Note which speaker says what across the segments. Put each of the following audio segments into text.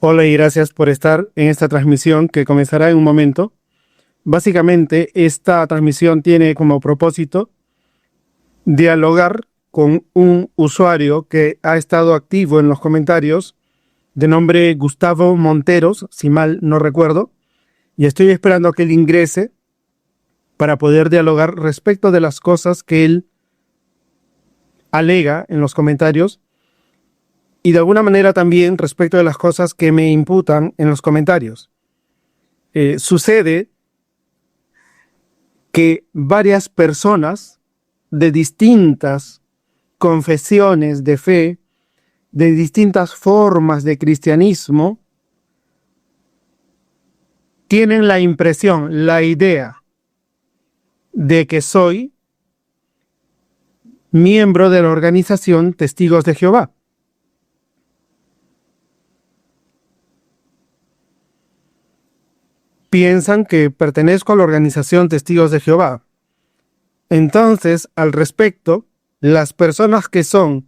Speaker 1: Hola y gracias por estar en esta transmisión que comenzará en un momento. Básicamente, esta transmisión tiene como propósito dialogar con un usuario que ha estado activo en los comentarios, de nombre Gustavo Monteros, si mal no recuerdo, y estoy esperando a que él ingrese para poder dialogar respecto de las cosas que él alega en los comentarios y de alguna manera también respecto de las cosas que me imputan en los comentarios. Sucede que varias personas de distintas confesiones de fe, de distintas formas de cristianismo, tienen la impresión, la idea de que soy miembro de la organización Testigos de Jehová. Piensan que pertenezco a la organización Testigos de Jehová. Entonces, al respecto, las personas que son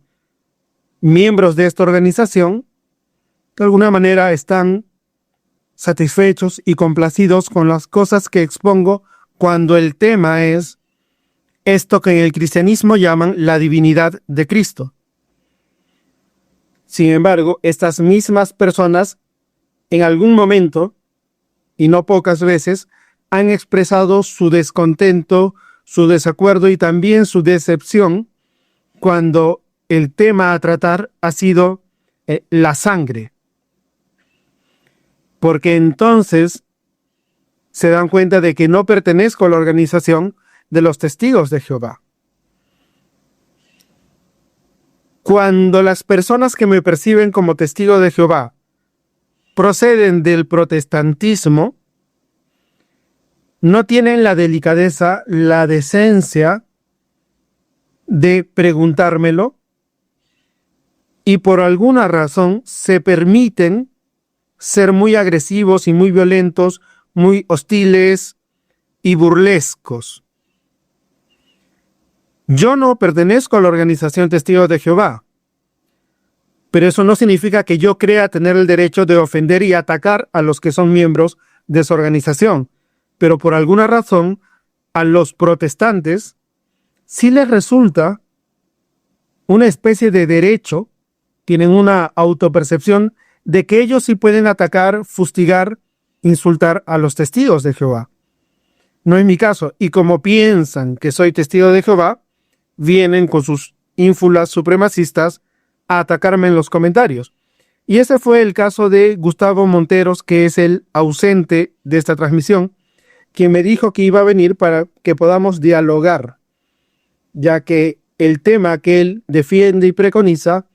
Speaker 1: miembros de esta organización, de alguna manera están satisfechos y complacidos con las cosas que expongo cuando el tema es esto que en el cristianismo llaman la divinidad de Cristo. Sin embargo, estas mismas personas en algún momento, y no pocas veces, han expresado su descontento, su desacuerdo y también su decepción cuando el tema a tratar ha sido la sangre. Porque entonces se dan cuenta de que no pertenezco a la organización de los Testigos de Jehová. Cuando las personas que me perciben como testigo de Jehová proceden del protestantismo, no tienen la delicadeza, la decencia de preguntármelo y por alguna razón se permiten ser muy agresivos y muy violentos, muy hostiles y burlescos. Yo no pertenezco a la organización Testigos de Jehová, pero eso no significa que yo crea tener el derecho de ofender y atacar a los que son miembros de su organización. Pero por alguna razón, a los protestantes sí les resulta una especie de derecho, tienen una autopercepción de que ellos sí pueden atacar, fustigar, insultar a los testigos de Jehová. No es mi caso, y como piensan que soy testigo de Jehová, vienen con sus ínfulas supremacistas a atacarme en los comentarios. Y ese fue el caso de Gustavo Monteros, que es el ausente de esta transmisión, quien me dijo que iba a venir para que podamos dialogar, ya que el tema que él defiende y preconiza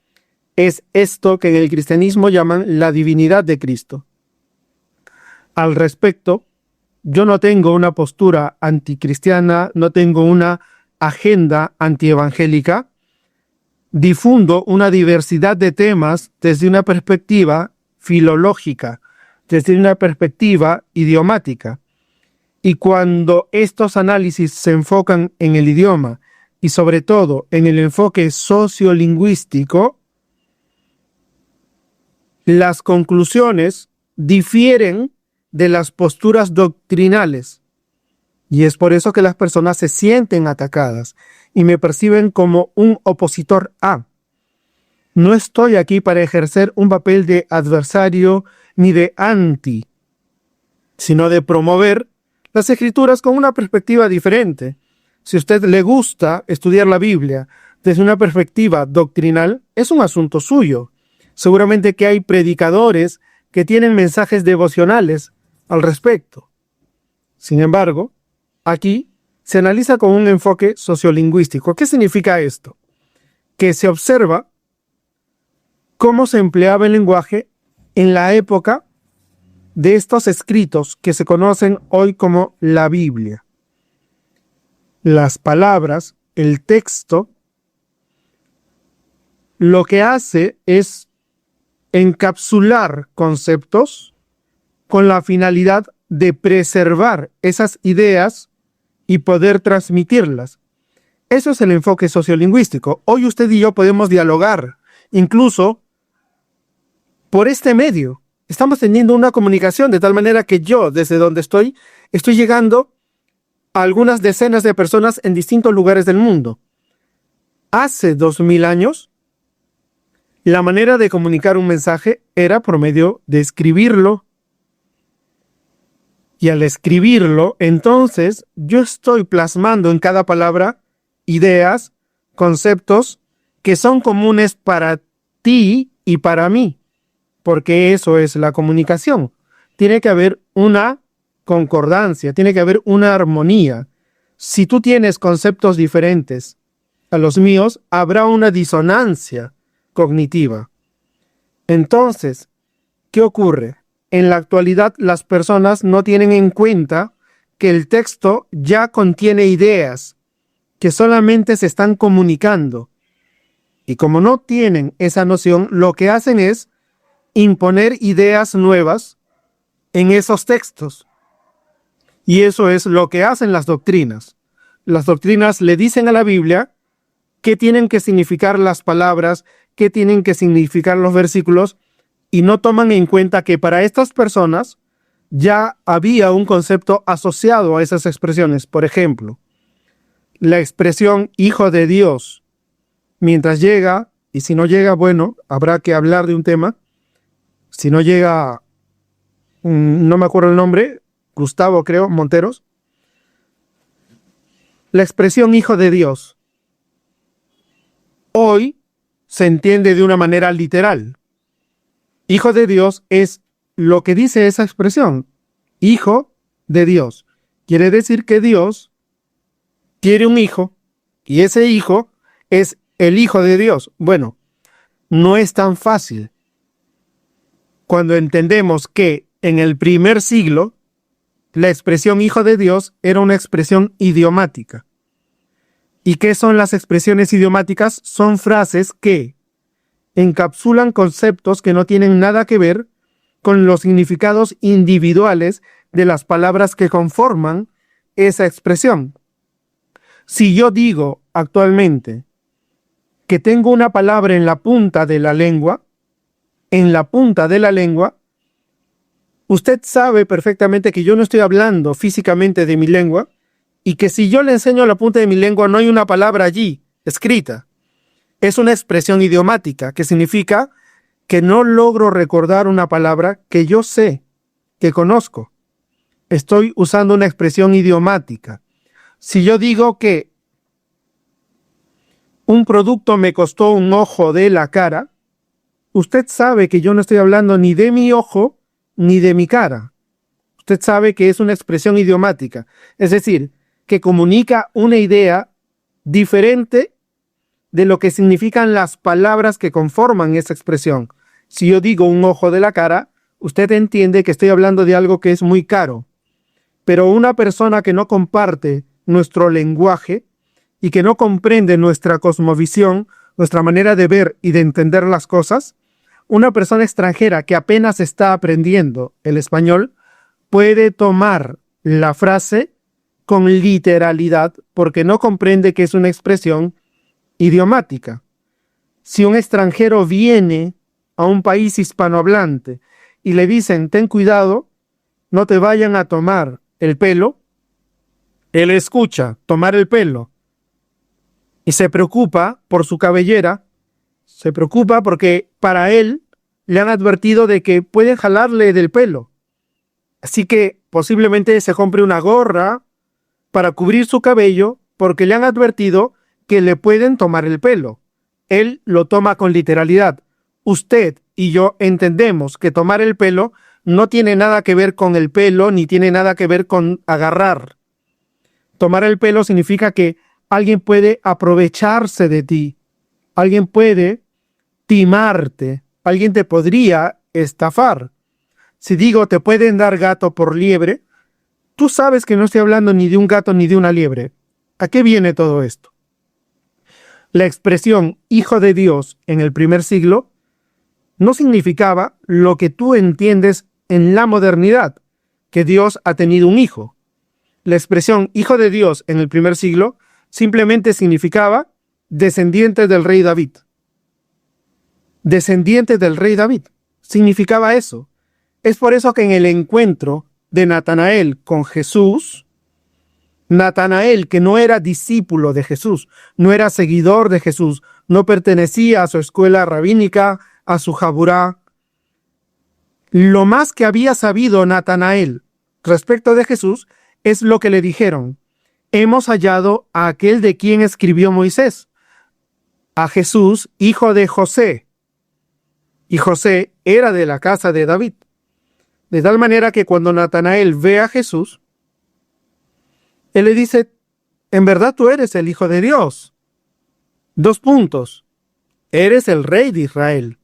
Speaker 1: es esto que en el cristianismo llaman la divinidad de Cristo. Al respecto, yo no tengo una postura anticristiana, no tengo una agenda antievangélica, difundo una diversidad de temas desde una perspectiva filológica, desde una perspectiva idiomática. Y cuando estos análisis se enfocan en el idioma y sobre todo en el enfoque sociolingüístico, las conclusiones difieren de las posturas doctrinales. Y es por eso que las personas se sienten atacadas y me perciben como un opositor a. No estoy aquí para ejercer un papel de adversario ni de anti, sino de promover las escrituras con una perspectiva diferente. Si a usted le gusta estudiar la Biblia desde una perspectiva doctrinal, es un asunto suyo. Seguramente que hay predicadores que tienen mensajes devocionales al respecto. Sin embargo, aquí se analiza con un enfoque sociolingüístico. ¿Qué significa esto? Que se observa cómo se empleaba el lenguaje en la época de estos escritos que se conocen hoy como la Biblia. Las palabras, el texto, lo que hace es encapsular conceptos con la finalidad de preservar esas ideas y poder transmitirlas. Eso es el enfoque sociolingüístico. Hoy usted y yo podemos dialogar, incluso por este medio. Estamos teniendo una comunicación de tal manera que yo, desde donde estoy llegando a algunas decenas de personas en distintos lugares del mundo. Hace 2000 años, la manera de comunicar un mensaje era por medio de escribirlo. Y al escribirlo, entonces, yo estoy plasmando en cada palabra ideas, conceptos que son comunes para ti y para mí, porque eso es la comunicación. Tiene que haber una concordancia, tiene que haber una armonía. Si tú tienes conceptos diferentes a los míos, habrá una disonancia cognitiva. Entonces, ¿qué ocurre? En la actualidad, las personas no tienen en cuenta que el texto ya contiene ideas que solamente se están comunicando. Y como no tienen esa noción, lo que hacen es imponer ideas nuevas en esos textos. Y eso es lo que hacen las doctrinas. Las doctrinas le dicen a la Biblia qué tienen que significar las palabras, qué tienen que significar los versículos, y no toman en cuenta que para estas personas ya había un concepto asociado a esas expresiones. Por ejemplo, la expresión hijo de Dios, mientras llega, y si no llega, bueno, habrá que hablar de un tema. Si no llega, no me acuerdo el nombre, Gustavo, creo, Monteros. La expresión hijo de Dios hoy se entiende de una manera literal. Hijo de Dios es lo que dice esa expresión. Hijo de Dios. Quiere decir que Dios quiere un hijo y ese hijo es el Hijo de Dios. Bueno, no es tan fácil. Cuando entendemos que en el primer siglo la expresión Hijo de Dios era una expresión idiomática. ¿Y qué son las expresiones idiomáticas? Son frases que encapsulan conceptos que no tienen nada que ver con los significados individuales de las palabras que conforman esa expresión. Si yo digo actualmente que tengo una palabra en la punta de la lengua, usted sabe perfectamente que yo no estoy hablando físicamente de mi lengua y que si yo le enseño la punta de mi lengua no hay una palabra allí escrita. Es una expresión idiomática que significa que no logro recordar una palabra que yo sé, que conozco. Estoy usando una expresión idiomática. Si yo digo que un producto me costó un ojo de la cara, usted sabe que yo no estoy hablando ni de mi ojo ni de mi cara. Usted sabe que es una expresión idiomática, es decir, que comunica una idea diferente de lo que significan las palabras que conforman esa expresión. Si yo digo un ojo de la cara, usted entiende que estoy hablando de algo que es muy caro. Pero una persona que no comparte nuestro lenguaje y que no comprende nuestra cosmovisión, nuestra manera de ver y de entender las cosas, una persona extranjera que apenas está aprendiendo el español puede tomar la frase con literalidad porque no comprende que es una expresión idiomática. Si un extranjero viene a un país hispanohablante y le dicen, ten cuidado, no te vayan a tomar el pelo, él escucha tomar el pelo y se preocupa por su cabellera, se preocupa porque para él le han advertido de que pueden jalarle del pelo. Así que posiblemente se compre una gorra para cubrir su cabello porque le han advertido que le pueden tomar el pelo. Él lo toma con literalidad. Usted y yo entendemos que tomar el pelo no tiene nada que ver con el pelo ni tiene nada que ver con agarrar. Tomar el pelo significa que alguien puede aprovecharse de ti, alguien puede timarte, alguien te podría estafar. Si digo te pueden dar gato por liebre, tú sabes que no estoy hablando ni de un gato ni de una liebre. ¿A qué viene todo esto? La expresión hijo de Dios en el primer siglo no significaba lo que tú entiendes en la modernidad, que Dios ha tenido un hijo. La expresión hijo de Dios en el primer siglo simplemente significaba descendiente del rey David. Descendiente del rey David. Significaba eso. Es por eso que en el encuentro de Natanael con Jesús, Natanael, que no era discípulo de Jesús, no era seguidor de Jesús, no pertenecía a su escuela rabínica, a su jaburá, lo más que había sabido Natanael respecto de Jesús es lo que le dijeron: hemos hallado a aquel de quien escribió Moisés, a Jesús, hijo de José. Y José era de la casa de David. De tal manera que cuando Natanael ve a Jesús, él le dice: en verdad tú eres el Hijo de Dios. 2 puntos. Eres el Rey de Israel.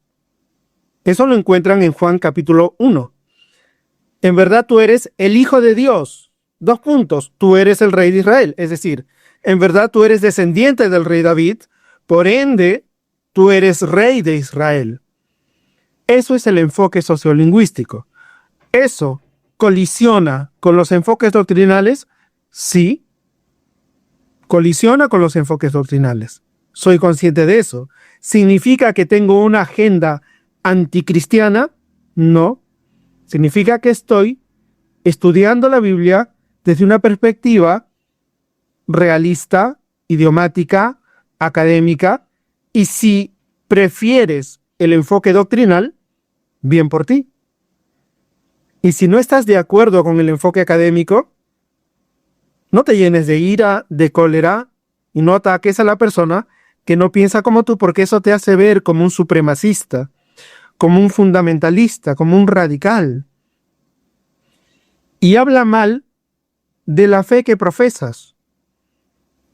Speaker 1: Eso lo encuentran en Juan capítulo 1. En verdad tú eres el Hijo de Dios. 2 puntos. Tú eres el Rey de Israel. Es decir, en verdad tú eres descendiente del rey David, por ende, tú eres Rey de Israel. Eso es el enfoque sociolingüístico. ¿Eso colisiona con los enfoques doctrinales? Sí, colisiona con los enfoques doctrinales. Soy consciente de eso. ¿Significa que tengo una agenda anticristiana? No. Significa que estoy estudiando la Biblia desde una perspectiva realista, idiomática, académica, y si prefieres el enfoque doctrinal, bien por ti. Y si no estás de acuerdo con el enfoque académico, no te llenes de ira, de cólera, y no ataques a la persona que no piensa como tú, porque eso te hace ver como un supremacista, como un fundamentalista, como un radical. Y habla mal de la fe que profesas.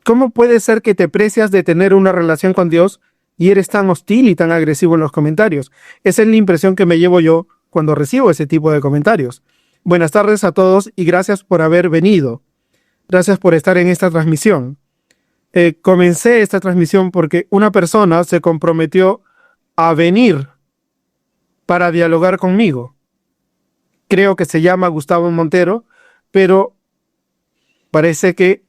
Speaker 1: ¿Cómo puede ser que te precias de tener una relación con Dios y eres tan hostil y tan agresivo en los comentarios? Esa es la impresión que me llevo yo cuando recibo ese tipo de comentarios. Buenas tardes a todos y gracias por haber venido. Gracias por estar en esta transmisión. Comencé esta transmisión porque una persona se comprometió a venir para dialogar conmigo. Creo que se llama Gustavo Montero, pero parece que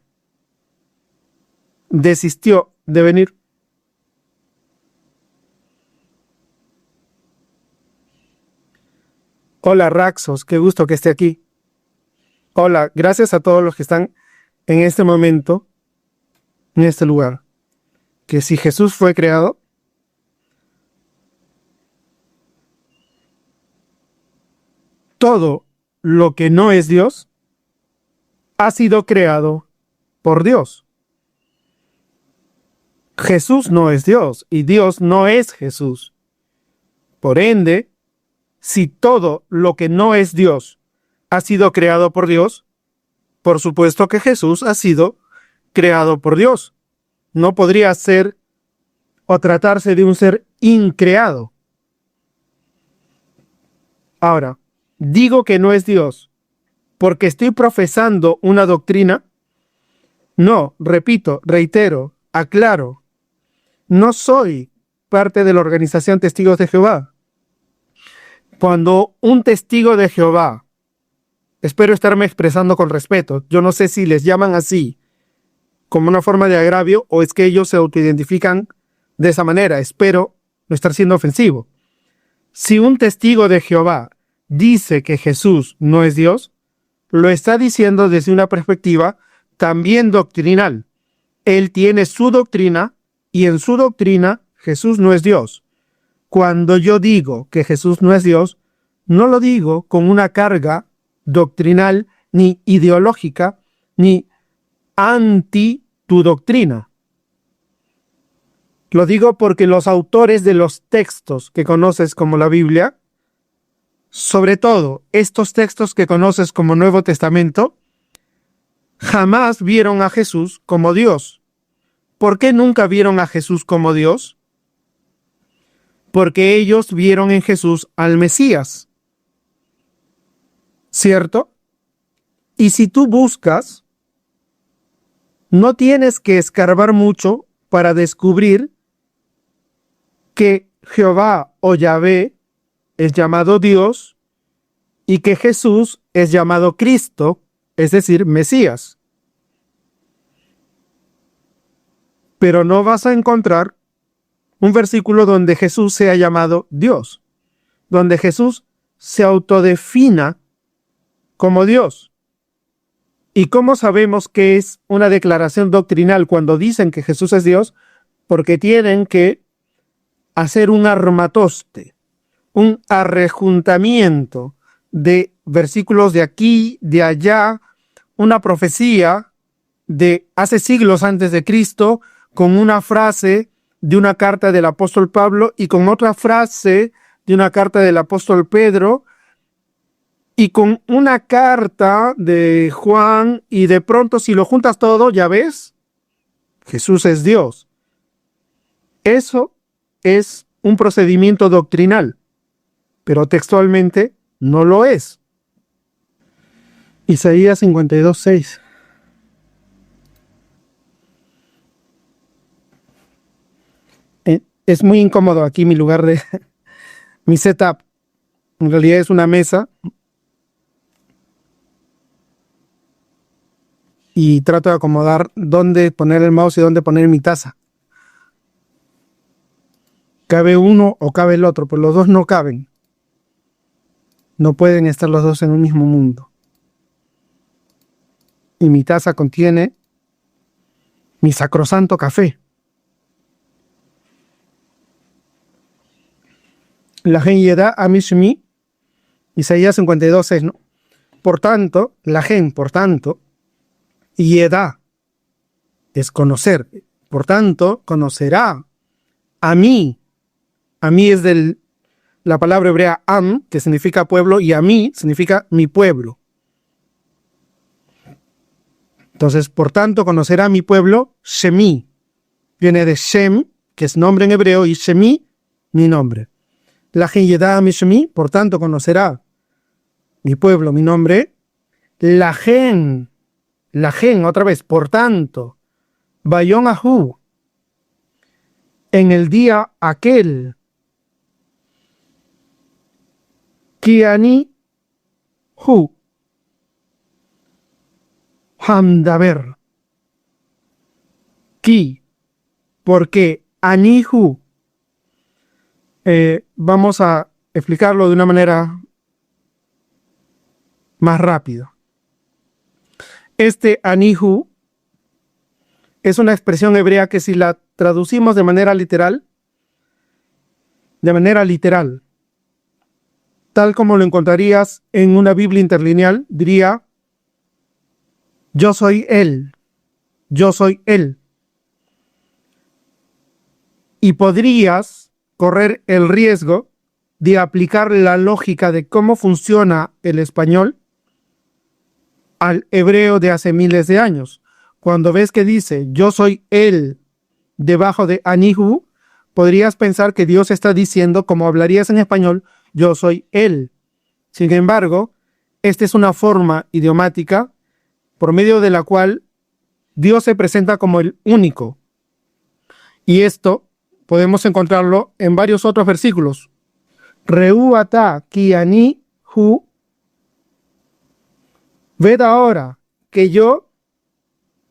Speaker 1: desistió de venir. Hola Raxos, qué gusto que esté aquí. Hola, gracias a todos los que están en este momento, en este lugar. Que si Jesús fue creado, todo lo que no es Dios ha sido creado por Dios. Jesús no es Dios y Dios no es Jesús. Por ende, si todo lo que no es Dios ha sido creado por Dios, por supuesto que Jesús ha sido creado por Dios. No podría ser o tratarse de un ser increado. Ahora, digo que no es Dios porque estoy profesando una doctrina. No, repito, reitero, aclaro, no soy parte de la organización Testigos de Jehová. Cuando un testigo de Jehová, espero estarme expresando con respeto, yo no sé si les llaman así como una forma de agravio o es que ellos se autoidentifican de esa manera, espero no estar siendo ofensivo. Si un testigo de Jehová dice que Jesús no es Dios, lo está diciendo desde una perspectiva también doctrinal. Él tiene su doctrina y en su doctrina Jesús no es Dios. Cuando yo digo que Jesús no es Dios, no lo digo con una carga doctrinal, ni ideológica, ni anti tu doctrina. Lo digo porque los autores de los textos que conoces como la Biblia, sobre todo estos textos que conoces como Nuevo Testamento, jamás vieron a Jesús como Dios. ¿Por qué nunca vieron a Jesús como Dios? Porque ellos vieron en Jesús al Mesías. ¿Cierto? Y si tú buscas, no tienes que escarbar mucho para descubrir que Jehová o Yahvé es llamado Dios y que Jesús es llamado Cristo, es decir, Mesías. Pero no vas a encontrar un versículo donde Jesús sea llamado Dios, donde Jesús se autodefina como Dios. ¿Y cómo sabemos que es una declaración doctrinal cuando dicen que Jesús es Dios? Porque tienen que hacer un armatoste, un arrejuntamiento de versículos de aquí, de allá, una profecía de hace siglos antes de Cristo, con una frase de una carta del apóstol Pablo y con otra frase de una carta del apóstol Pedro y con una carta de Juan, y de pronto si lo juntas todo, ya ves, Jesús es Dios. Eso es un procedimiento doctrinal, pero textualmente no lo es. Isaías 52:6. Es muy incómodo aquí mi lugar de mi setup. En realidad es una mesa y trato de acomodar dónde poner el mouse y dónde poner mi taza. ¿Cabe uno o cabe el otro? Pues los dos no caben. No pueden estar los dos en un mismo mundo. Y mi taza contiene mi sacrosanto café. La gen yeda amishmi, Isaías 52:6, ¿no? Por tanto, yeda es conocer. Por tanto, conocerá a mí. A mí es la palabra hebrea am, que significa pueblo, y a mí significa mi pueblo. Entonces, por tanto, conocerá a mi pueblo, Shemi. Viene de Shem, que es nombre en hebreo, y Shemi, mi nombre. La gen yeda mi Shemi, por tanto, conocerá mi pueblo, mi nombre. La gen, otra vez, por tanto, Bayom Ahu, en el día aquel, Kiani Hu, Hamdaber, Ki, porque Anihu, vamos a explicarlo de una manera más rápida. Este Anihu es una expresión hebrea que si la traducimos de manera literal, tal como lo encontrarías en una Biblia interlineal, diría: yo soy Él, yo soy Él. Y podrías correr el riesgo de aplicar la lógica de cómo funciona el español al hebreo de hace miles de años. Cuando ves que dice yo soy Él debajo de Anihu, podrías pensar que Dios está diciendo, como hablarías en español, yo soy Él. Sin embargo, esta es una forma idiomática por medio de la cual Dios se presenta como el único. Y esto podemos encontrarlo en varios otros versículos. Reu ata ki ani hu. Ved ahora que yo,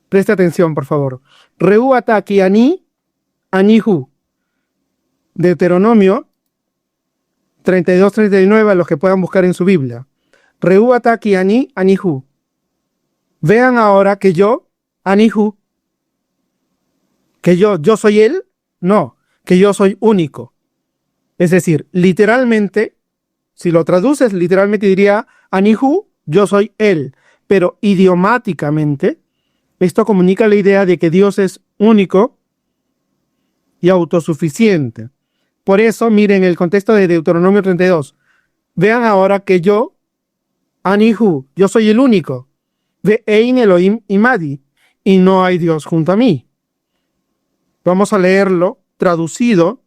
Speaker 1: preste atención por favor. Reu ata ki ani hu. Deuteronomio 32-39, a los que puedan buscar en su Biblia. Reu ata ki ani hu. Vean ahora que yo, Anihu, que yo soy Él, no, que yo soy único. Es decir, literalmente, si lo traduces, literalmente diría Anihu, yo soy Él. Pero idiomáticamente, esto comunica la idea de que Dios es único y autosuficiente. Por eso, miren el contexto de Deuteronomio 32. Vean ahora que yo, Anihu, yo soy el único. Ve Ein Elohim Imadi, y no hay Dios junto a mí. Vamos a leerlo traducido,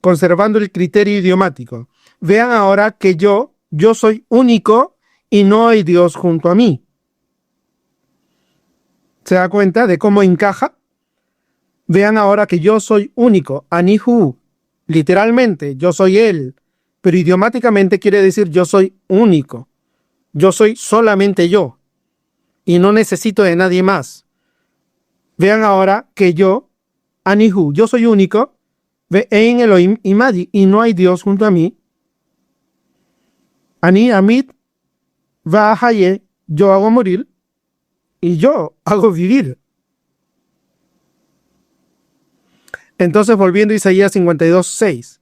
Speaker 1: conservando el criterio idiomático. Vean ahora que yo soy único y no hay Dios junto a mí. ¿Se da cuenta de cómo encaja? Vean ahora que yo soy único, Anihu, literalmente, yo soy Él, pero idiomáticamente quiere decir yo soy único. Yo soy solamente yo. Y no necesito de nadie más. Vean ahora que yo, Anihu, yo soy único, ve en Elohim Imadi, y no hay Dios junto a mí. Ani Amit va a Haye, yo hago morir y yo hago vivir. Entonces, volviendo a Isaías 52:6.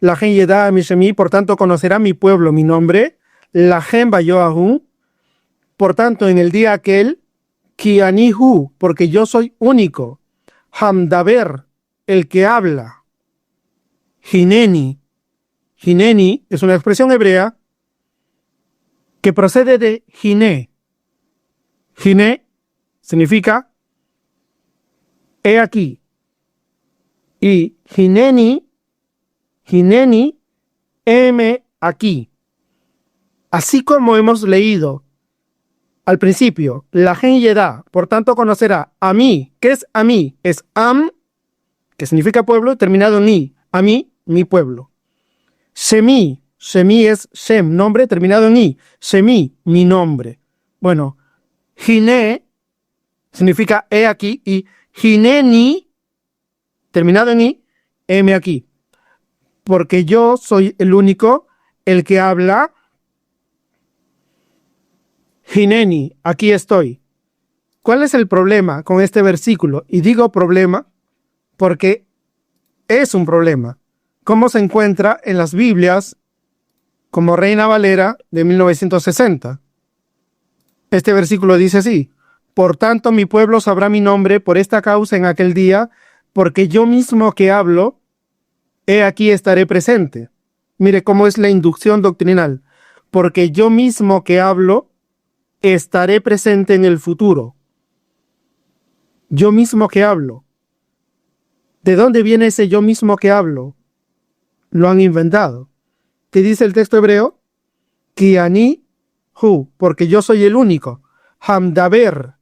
Speaker 1: La gen yeda a Mishemi, por tanto conocerá mi pueblo mi nombre. La gen bayoahu, por tanto en el día aquel, ki anihu, porque yo soy único. Hamdaber, el que habla. Hineni. Hineni es una expresión hebrea que procede de hiné. Hiné significa he aquí. Y Hineni, heme aquí. Así como hemos leído al principio, la gen yedá, por tanto conocerá a mí. ¿Qué es a mí? Es am, que significa pueblo, terminado en ni. A mí, mi pueblo. Shemi es Shem, nombre, terminado en i. Shemi, mi nombre. Bueno, Hiné significa he aquí y Hineni, terminado en i, heme aquí. Porque yo soy el único, el que habla. Hineni, aquí estoy. ¿Cuál es el problema con este versículo? Y digo problema porque es un problema. ¿Cómo se encuentra en las Biblias como Reina Valera de 1960? Este versículo dice así: por tanto mi pueblo sabrá mi nombre por esta causa en aquel día, porque yo mismo que hablo, he aquí estaré presente. Mire cómo es la inducción doctrinal. Porque yo mismo que hablo, estaré presente en el futuro. Yo mismo que hablo. ¿De dónde viene ese yo mismo que hablo? Lo han inventado. ¿Qué dice el texto hebreo? Ki ani hu, porque yo soy el único. Hamdaber,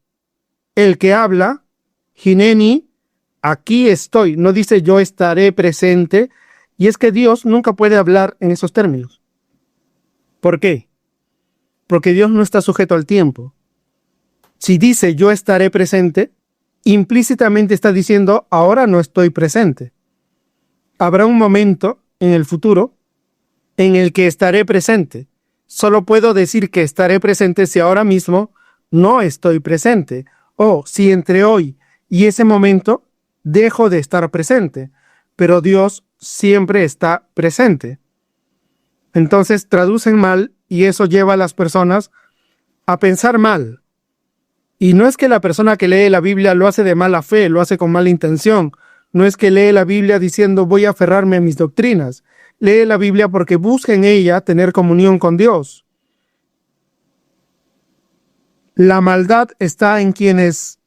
Speaker 1: el que habla. Hineni, aquí estoy. No dice yo estaré presente. Y es que Dios nunca puede hablar en esos términos. ¿Por qué? Porque Dios no está sujeto al tiempo. Si dice yo estaré presente, implícitamente está diciendo ahora no estoy presente. Habrá un momento en el futuro en el que estaré presente. Solo puedo decir que estaré presente si ahora mismo no estoy presente, o si entre hoy y ese momento dejo de estar presente, pero Dios siempre está presente. Entonces traducen mal y eso lleva a las personas a pensar mal. Y no es que la persona que lee la Biblia lo hace de mala fe, lo hace con mala intención. No es que lee la Biblia diciendo voy a aferrarme a mis doctrinas. Lee la Biblia porque busca en ella tener comunión con Dios. La maldad está en quienes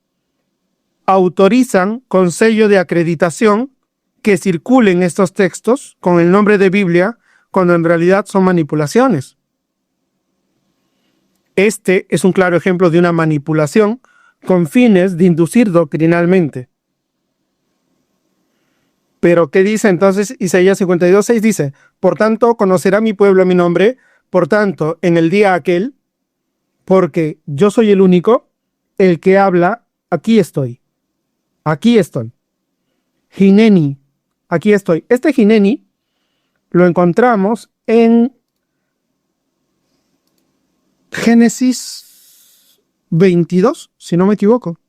Speaker 1: autorizan con sello de acreditación que circulen estos textos con el nombre de Biblia cuando en realidad son manipulaciones. Este es un claro ejemplo de una manipulación con fines de inducir doctrinalmente. Pero, ¿qué dice entonces Isaías 52:6? Dice, por tanto, conocerá mi pueblo mi nombre, por tanto, en el día aquel, porque yo soy el único, el que habla, aquí estoy. Aquí estoy. Hineni, aquí estoy. Este Hineni lo encontramos en Génesis 22, si no me equivoco.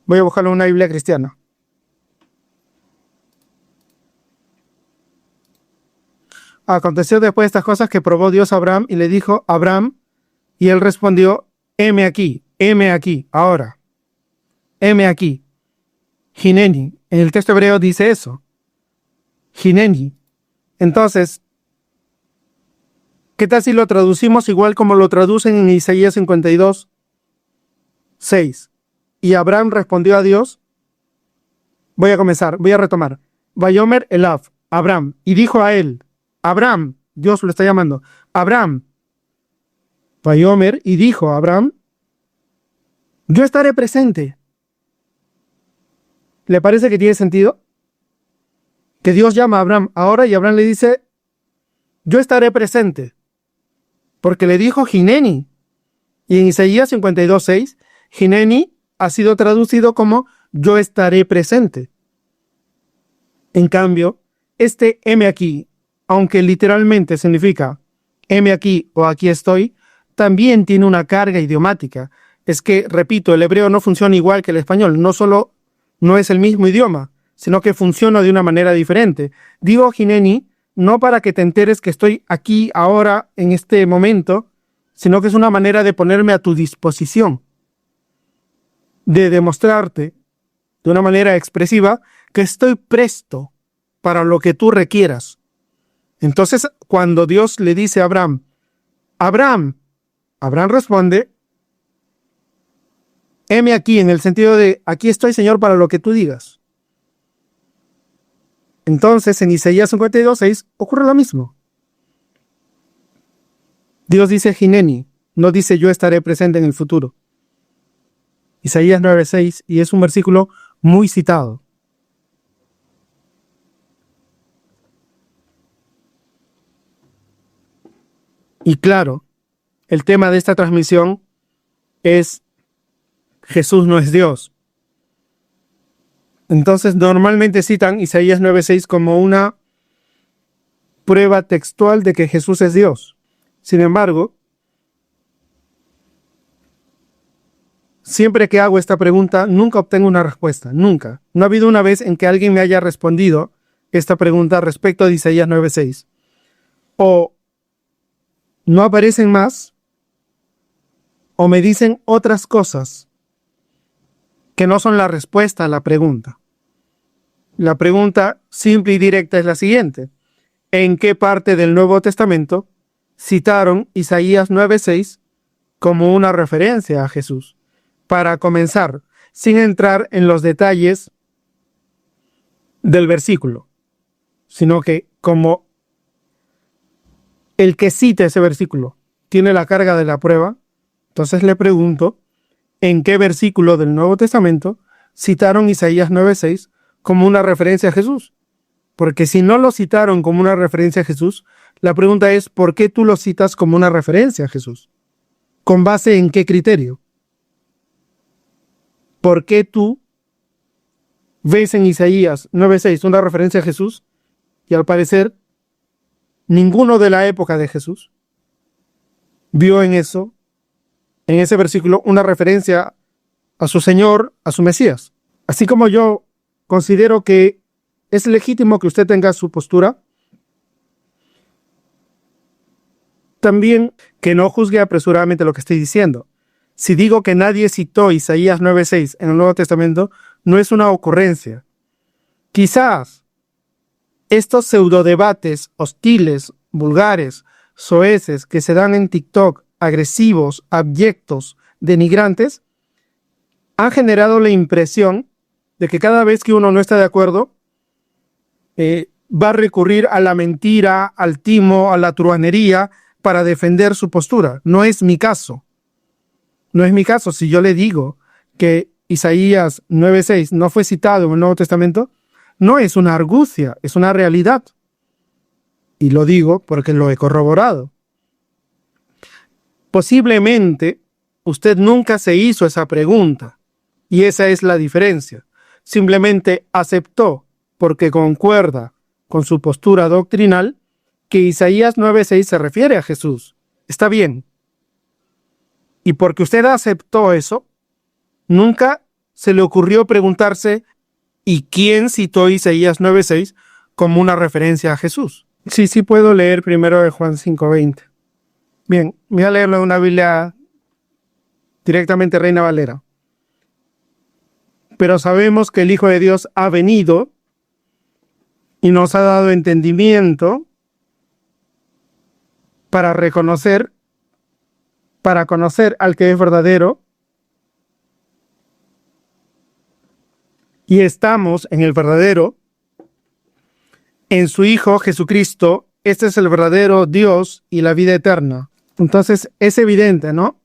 Speaker 1: Voy a buscarlo en una Biblia cristiana. Aconteció después de estas cosas que probó Dios a Abraham y le dijo, Abraham, y él respondió, heme aquí, ahora, heme aquí. Hineni, en el texto hebreo dice eso. Hineni. Entonces, ¿qué tal si lo traducimos igual como lo traducen en Isaías 52:6? Y Abraham respondió a Dios. Voy a retomar. Vayomer Elav, Abraham, y dijo a él, Abraham, Dios lo está llamando, Abraham. Vayomer, y dijo a Abraham, yo estaré presente. ¿Le parece que tiene sentido? Que Dios llama a Abraham ahora y Abraham le dice, yo estaré presente. Porque le dijo Hineni. Y en Isaías 52:6, Hineni ha sido traducido como yo estaré presente. En cambio, este heme aquí, aunque literalmente significa heme aquí o aquí estoy, también tiene una carga idiomática. Es que, repito, el hebreo no funciona igual que el español, no solo no es el mismo idioma, sino que funciona de una manera diferente. Digo Hineni no para que te enteres que estoy aquí, ahora, en este momento, sino que es una manera de ponerme a tu disposición, de demostrarte de una manera expresiva que estoy presto para lo que tú requieras. Entonces, cuando Dios le dice a Abraham, Abraham responde, heme aquí, en el sentido de, aquí estoy, Señor, para lo que tú digas. Entonces, en Isaías 52:6 ocurre lo mismo. Dios dice Hineni, no dice yo estaré presente en el futuro. Isaías 9:6, y es un versículo muy citado. Y claro, el tema de esta transmisión es Jesús no es Dios. Entonces, normalmente citan Isaías 9:6 como una prueba textual de que Jesús es Dios. Sin embargo, siempre que hago esta pregunta, nunca obtengo una respuesta, nunca. No ha habido una vez en que alguien me haya respondido esta pregunta respecto de Isaías 9:6. O no aparecen más, o me dicen otras cosas que no son la respuesta a la pregunta. La pregunta simple y directa es la siguiente: ¿en qué parte del Nuevo Testamento citaron Isaías 9:6 como una referencia a Jesús? Para comenzar, sin entrar en los detalles del versículo, sino que como el que cita ese versículo tiene la carga de la prueba, entonces le pregunto, ¿en qué versículo del Nuevo Testamento citaron Isaías 9:6 como una referencia a Jesús? Porque si no lo citaron como una referencia a Jesús, la pregunta es, ¿por qué tú lo citas como una referencia a Jesús? ¿Con base en qué criterio? ¿Por qué tú ves en Isaías 9:6 una referencia a Jesús y al parecer ninguno de la época de Jesús vio en eso, en ese versículo, una referencia a su Señor, a su Mesías? Así como yo considero que es legítimo que usted tenga su postura, también que no juzgue apresuradamente lo que estoy diciendo. Si digo que nadie citó Isaías 9:6 en el Nuevo Testamento, no es una ocurrencia. Quizás estos pseudodebates hostiles, vulgares, soeces que se dan en TikTok, agresivos, abyectos, denigrantes, han generado la impresión de que cada vez que uno no está de acuerdo, va a recurrir a la mentira, al timo, a la truhanería para defender su postura. No es mi caso. No es mi caso. Si yo le digo que Isaías 9:6 no fue citado en el Nuevo Testamento, no es una argucia, es una realidad. Y lo digo porque lo he corroborado. Posiblemente usted nunca se hizo esa pregunta, y esa es la diferencia. Simplemente aceptó, porque concuerda con su postura doctrinal, que Isaías 9:6 se refiere a Jesús. Está bien. Y porque usted aceptó eso, nunca se le ocurrió preguntarse, ¿y quién citó Isaías 9:6 como una referencia a Jesús? Sí puedo leer primero de Juan 5:20. Bien, voy a leerlo en una Biblia directamente Reina Valera. Pero sabemos que el Hijo de Dios ha venido y nos ha dado entendimiento para conocer al que es verdadero, y estamos en el verdadero, en su Hijo Jesucristo. Este es el verdadero Dios y la vida eterna. Entonces es evidente, ¿no?,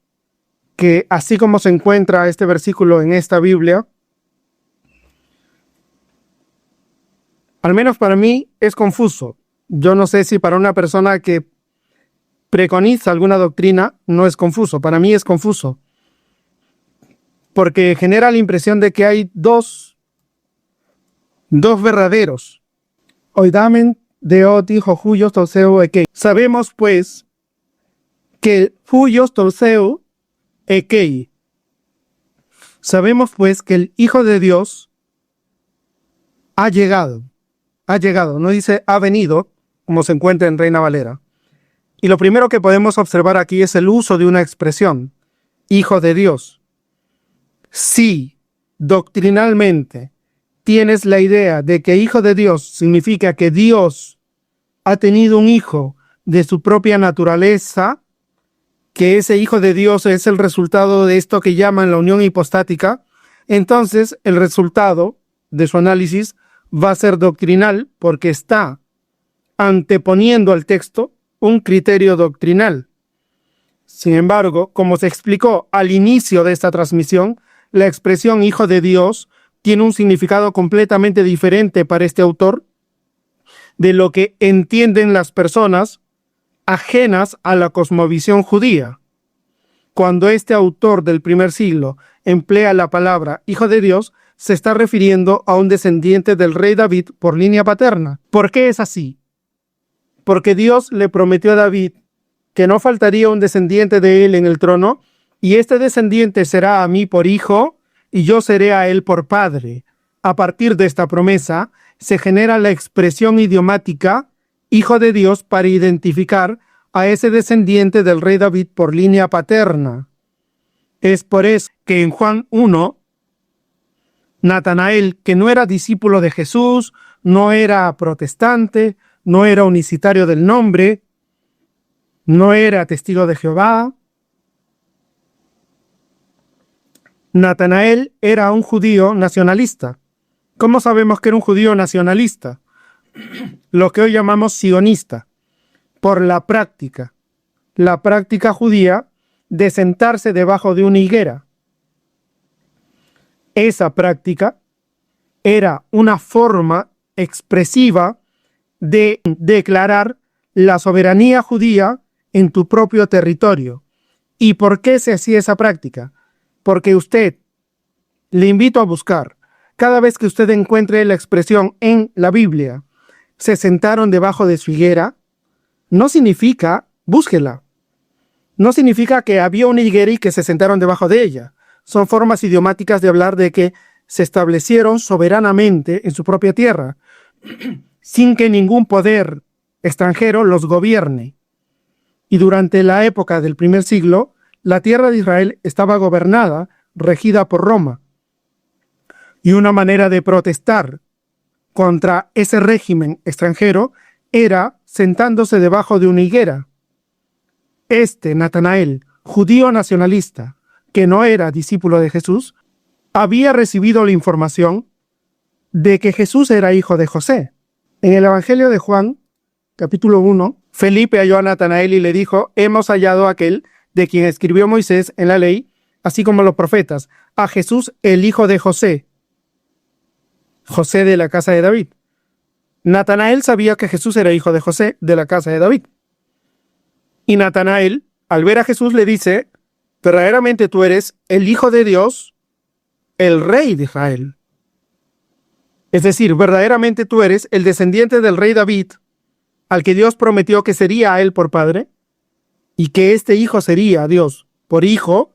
Speaker 1: que así como se encuentra este versículo en esta Biblia, al menos para mí es confuso. Yo no sé si para una persona que preconiza alguna doctrina no es confuso. Para mí es confuso, porque genera la impresión de que hay dos verdaderos. Oidamen de oti jojuyos toseo eke. Sabemos pues que huyos torceu ekei. Sabemos pues que el Hijo de Dios ha llegado, no dice ha venido, como se encuentra en Reina Valera. Y lo primero que podemos observar aquí es el uso de una expresión, Hijo de Dios. Si doctrinalmente tienes la idea de que Hijo de Dios significa que Dios ha tenido un hijo de su propia naturaleza, que ese Hijo de Dios es el resultado de esto que llaman la unión hipostática, entonces el resultado de su análisis va a ser doctrinal porque está anteponiendo al texto un criterio doctrinal. Sin embargo, como se explicó al inicio de esta transmisión, la expresión Hijo de Dios tiene un significado completamente diferente para este autor de lo que entienden las personas ajenas a la cosmovisión judía. Cuando este autor del primer siglo emplea la palabra Hijo de Dios, se está refiriendo a un descendiente del rey David por línea paterna. ¿Por qué es así? Porque Dios le prometió a David que no faltaría un descendiente de él en el trono, y este descendiente será a mí por hijo, y yo seré a él por padre. A partir de esta promesa, se genera la expresión idiomática Hijo de Dios para identificar a ese descendiente del rey David por línea paterna. Es por eso que en Juan 1, Natanael, que no era discípulo de Jesús, no era protestante, no era unicitario del nombre, no era testigo de Jehová, Natanael era un judío nacionalista. ¿Cómo sabemos que era un judío nacionalista? Lo que hoy llamamos sionista, por la práctica judía de sentarse debajo de una higuera. Esa práctica era una forma expresiva de declarar la soberanía judía en tu propio territorio. ¿Y por qué se hacía esa práctica? Porque le invito a buscar, cada vez que usted encuentre la expresión en la Biblia, se sentaron debajo de su higuera, no significa, búsquela, no significa que había una higuera y que se sentaron debajo de ella. Son formas idiomáticas de hablar de que se establecieron soberanamente en su propia tierra, sin que ningún poder extranjero los gobierne. Y durante la época del primer siglo, la tierra de Israel estaba gobernada, regida por Roma. Y una manera de protestar contra ese régimen extranjero era sentándose debajo de una higuera. Natanael, judío nacionalista, que no era discípulo de Jesús, había recibido la información de que Jesús era hijo de José. En el Evangelio de Juan, capítulo 1, Felipe halló a Natanael y le dijo: hemos hallado a aquel de quien escribió Moisés en la ley, así como los profetas, a Jesús, el hijo de José, José de la casa de David. Natanael sabía que Jesús era hijo de José de la casa de David. Y Natanael, al ver a Jesús, le dice: verdaderamente tú eres el Hijo de Dios, el Rey de Israel. Es decir, verdaderamente tú eres el descendiente del rey David, al que Dios prometió que sería a él por padre, y que este hijo sería a Dios por hijo.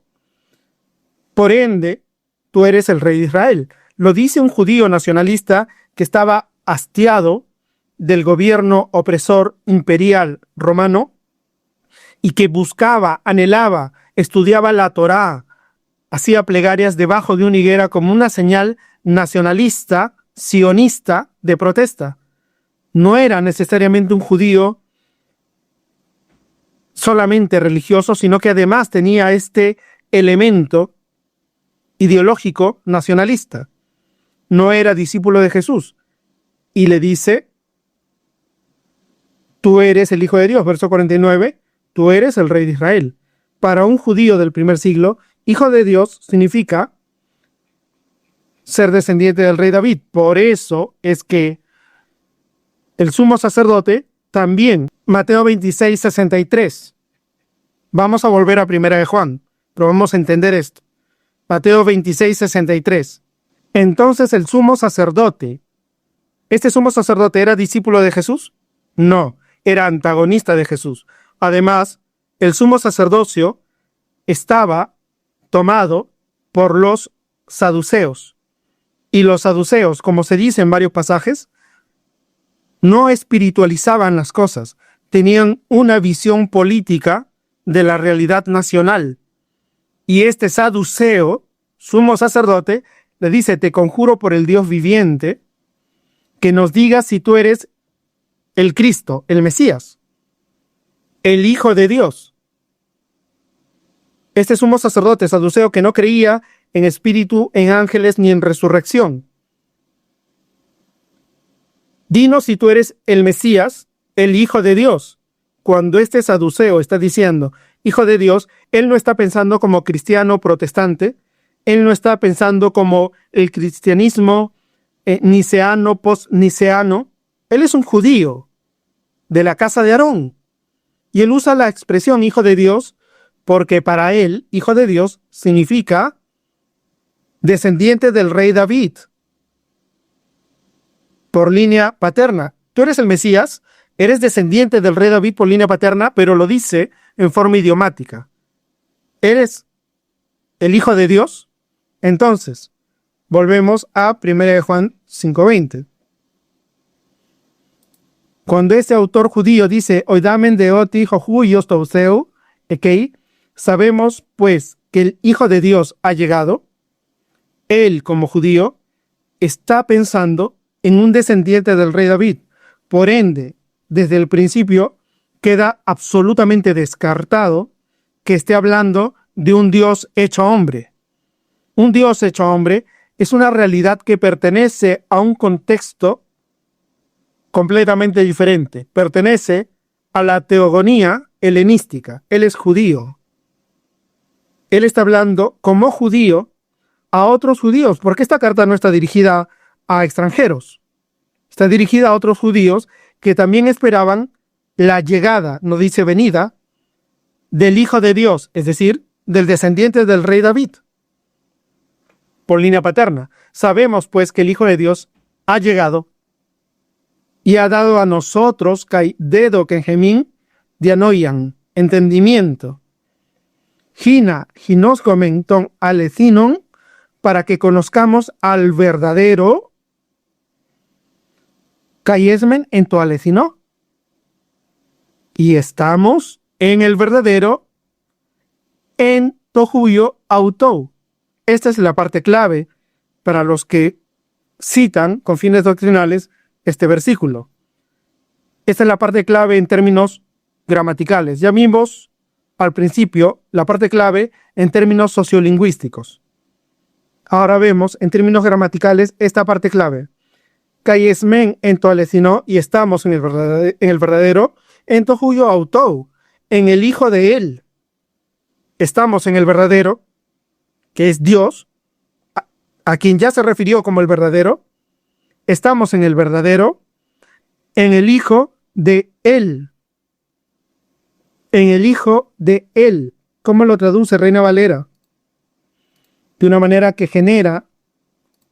Speaker 1: Por ende, tú eres el rey de Israel. Lo dice un judío nacionalista que estaba hastiado del gobierno opresor imperial romano y que buscaba, anhelaba, estudiaba la Torá, hacía plegarias debajo de una higuera como una señal nacionalista, sionista de protesta. No era necesariamente un judío solamente religioso, sino que además tenía este elemento ideológico nacionalista. No era discípulo de Jesús. Y le dice: tú eres el Hijo de Dios, verso 49, tú eres el Rey de Israel. Para un judío del primer siglo, Hijo de Dios significa ser descendiente del rey David. Por eso es que el sumo sacerdote también, Mateo 26, 63. Vamos a volver a Primera de Juan, pero vamos a entender esto. Mateo 26, 63. Entonces el sumo sacerdote, ¿este sumo sacerdote era discípulo de Jesús? No, era antagonista de Jesús. Además, el sumo sacerdocio estaba tomado por los saduceos. Y los saduceos, como se dice en varios pasajes, no espiritualizaban las cosas, tenían una visión política de la realidad nacional. Y este saduceo, sumo sacerdote, le dice: te conjuro por el Dios viviente, que nos digas si tú eres el Cristo, el Mesías, el Hijo de Dios. Este sumo sacerdote saduceo, que no creía en espíritu, en ángeles ni en resurrección. Dinos si tú eres el Mesías, el Hijo de Dios. Cuando este saduceo está diciendo Hijo de Dios, él no está pensando como cristiano protestante, él no está pensando como el cristianismo niceano, post-niceano. Él es un judío de la casa de Aarón. Y él usa la expresión Hijo de Dios porque para él, Hijo de Dios, significa descendiente del rey David, por línea paterna. Tú eres el Mesías, eres descendiente del rey David por línea paterna, pero lo dice en forma idiomática. ¿Eres el Hijo de Dios? Entonces, volvemos a 1 Juan 5:20. Cuando ese autor judío dice, oidamen de oti johuios touseu, sabemos pues que el Hijo de Dios ha llegado. Él, como judío, está pensando en un descendiente del rey David. Por ende, desde el principio, queda absolutamente descartado que esté hablando de un Dios hecho hombre. Un Dios hecho hombre es una realidad que pertenece a un contexto completamente diferente. Pertenece a la teogonía helenística. Él es judío. Él está hablando como judío a otros judíos, porque esta carta no está dirigida a extranjeros. Está dirigida a otros judíos que también esperaban la llegada, no dice venida, del Hijo de Dios, es decir, del descendiente del rey David, por línea paterna. Sabemos pues que el Hijo de Dios ha llegado y ha dado a nosotros kai dedo kengemin dianoian, entendimiento, gina ginoscomen ton alecinon, para que conozcamos al verdadero Cayesmen en Toalecino. Y estamos en el verdadero en Tohuyo Autou. Esta es la parte clave para los que citan con fines doctrinales este versículo. Esta es la parte clave en términos gramaticales. Ya vimos al principio la parte clave en términos sociolingüísticos. Ahora vemos en términos gramaticales esta parte clave. Cayesmen en Toalecino, y estamos en el verdadero en Tohuyo Autou, en el Hijo de Él. Estamos en el verdadero, que es Dios, a quien ya se refirió como el verdadero. Estamos en el verdadero, en el Hijo de Él. En el Hijo de Él. ¿Cómo lo traduce Reina Valera? De una manera que genera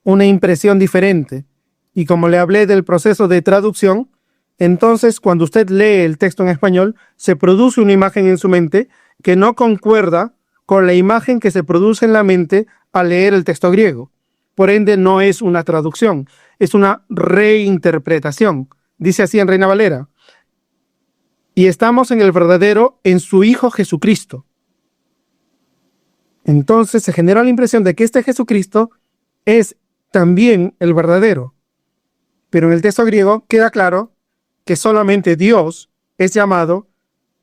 Speaker 1: una impresión diferente. Y como le hablé del proceso de traducción, entonces cuando usted lee el texto en español, se produce una imagen en su mente que no concuerda con la imagen que se produce en la mente al leer el texto griego. Por ende, no es una traducción, es una reinterpretación. Dice así en Reina Valera: y estamos en el verdadero en su Hijo Jesucristo. Entonces se genera la impresión de que este Jesucristo es también el verdadero. Pero en el texto griego queda claro que solamente Dios es llamado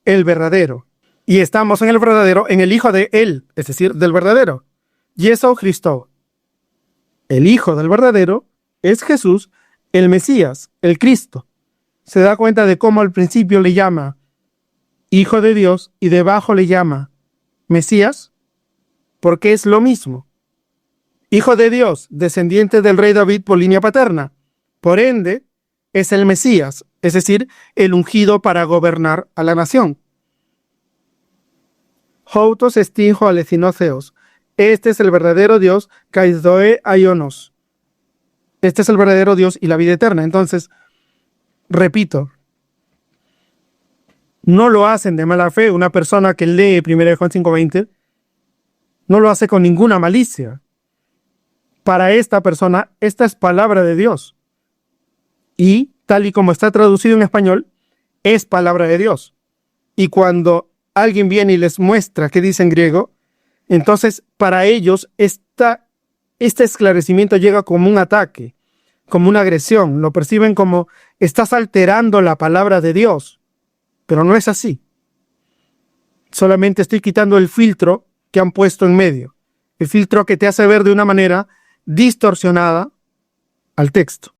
Speaker 1: el verdadero. Y estamos en el verdadero, en el Hijo de Él, es decir, del verdadero. Jesús Cristo. El Hijo del verdadero es Jesús, el Mesías, el Cristo. Se da cuenta de cómo al principio le llama Hijo de Dios y debajo le llama Mesías, porque es lo mismo. Hijo de Dios, descendiente del rey David por línea paterna. Por ende, es el Mesías, es decir, el ungido para gobernar a la nación. Houtos estinjo alecinoceos. Este es el verdadero Dios, kaizoe aionos. Este es el verdadero Dios y la vida eterna. Entonces, repito, no lo hacen de mala fe. Una persona que lee 1 Juan 5:20 no lo hace con ninguna malicia. Para esta persona, esta es palabra de Dios. Y tal y como está traducido en español, es palabra de Dios. Y cuando alguien viene y les muestra qué dice en griego, entonces para ellos este esclarecimiento llega como un ataque, como una agresión. Lo perciben como estás alterando la palabra de Dios. Pero no es así. Solamente estoy quitando el filtro que han puesto en medio. El filtro que te hace ver de una manera distorsionada al texto.